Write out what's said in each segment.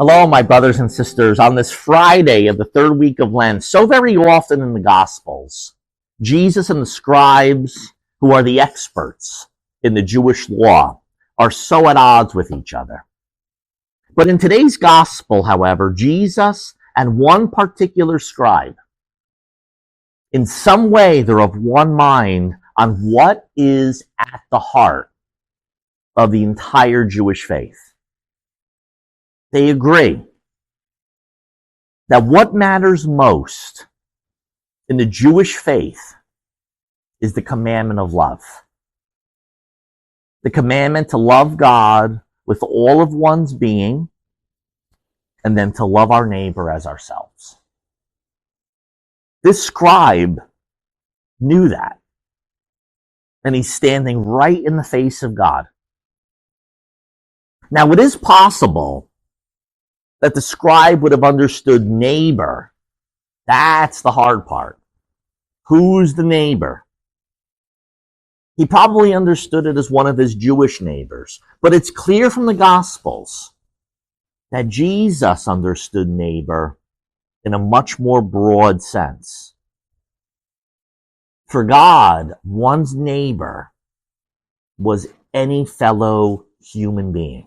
Hello, my brothers and sisters. On this Friday of the third week of Lent, so very often in the Gospels, Jesus and the scribes, who are the experts in the Jewish law, are so at odds with each other. But in today's Gospel, however, Jesus and one particular scribe, in some way, they're of one mind on what is at the heart of the entire Jewish faith. They agree that what matters most in the Jewish faith is the commandment of love. The commandment to love God with all of one's being, and then to love our neighbor as ourselves. This scribe knew that, and he's standing right in the face of God. Now, it is possible that the scribe would have understood neighbor. That's the hard part. Who's the neighbor? He probably understood it as one of his Jewish neighbors, but it's clear from the Gospels that Jesus understood neighbor in a much more broad sense. For God, one's neighbor was any fellow human being.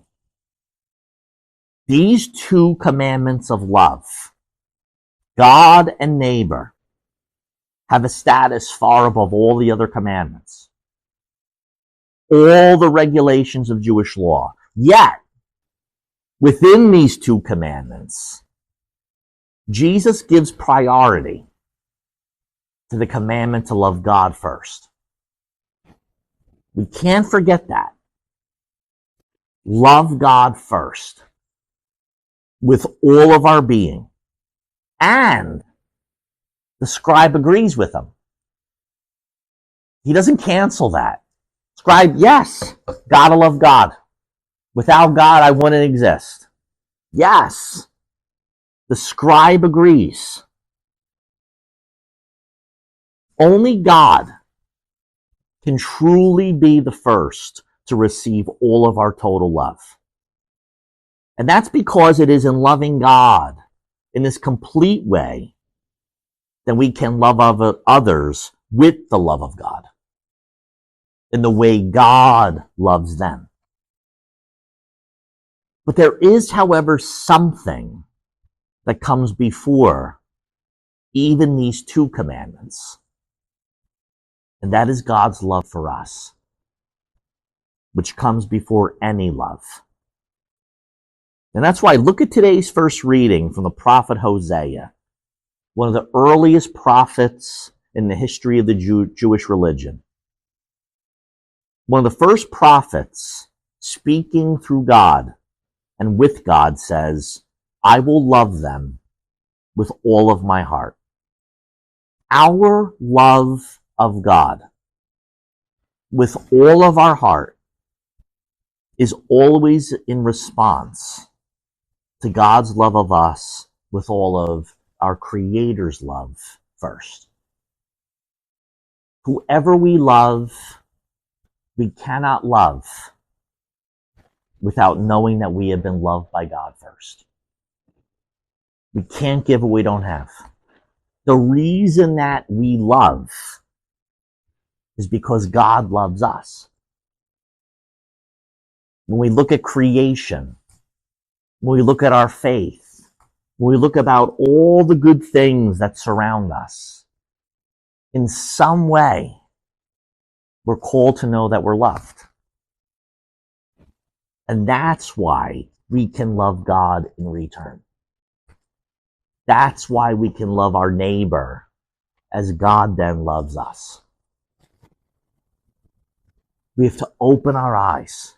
These two commandments of love, God and neighbor, have a status far above all the other commandments, all the regulations of Jewish law. Yet, within these two commandments, Jesus gives priority to the commandment to love God first. We can't forget that. Love God first, with all of our being. And the scribe agrees with him. He doesn't cancel that. Scribe, yes, gotta love God. Without God, I wouldn't exist. Yes, the scribe agrees. Only God can truly be the first to receive all of our total love. And that's because it is in loving God in this complete way that we can love others with the love of God, in the way God loves them. But there is, however, something that comes before even these two commandments, and that is God's love for us, which comes before any love. And that's why look at today's first reading from the prophet Hosea, one of the earliest prophets in the history of the Jewish religion. One of the first prophets speaking through God and with God says, I will love them with all of my heart. Our love of God with all of our heart is always in response to God's love of us with all of our Creator's love first. Whoever we love, we cannot love without knowing that we have been loved by God first. We can't give what we don't have. The reason that we love is because God loves us. When we look at creation, when we look at our faith, when we look about all the good things that surround us, in some way, we're called to know that we're loved. And that's why we can love God in return. That's why we can love our neighbor as God then loves us. We have to open our eyes.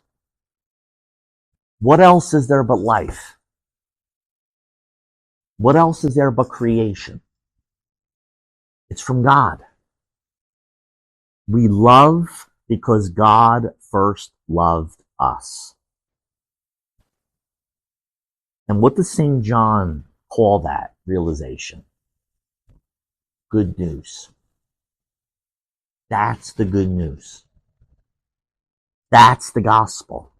What else is there but life? What else is there but creation? It's from God. We love because God first loved us. And what does St. John call that realization? Good news. That's the good news. That's the gospel.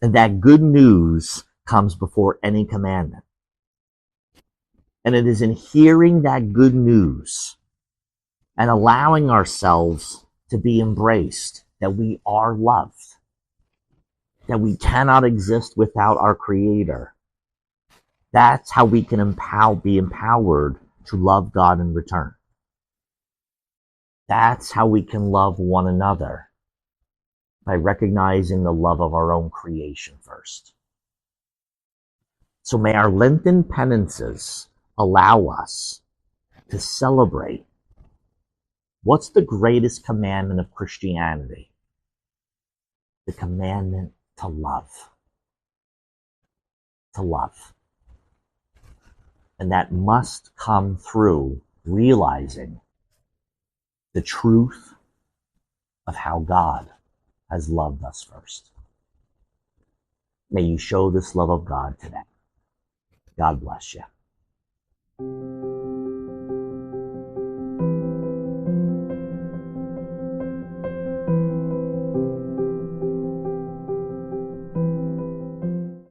And that good news comes before any commandment. And it is in hearing that good news and allowing ourselves to be embraced that we are loved, that we cannot exist without our Creator. That's how we can be empowered to love God in return. That's how we can love one another, by recognizing the love of our own creation first. So may our Lenten penances allow us to celebrate what's the greatest commandment of Christianity? The commandment to love. To love. And that must come through realizing the truth of how God has loved us first. May you show this love of God today. God bless you.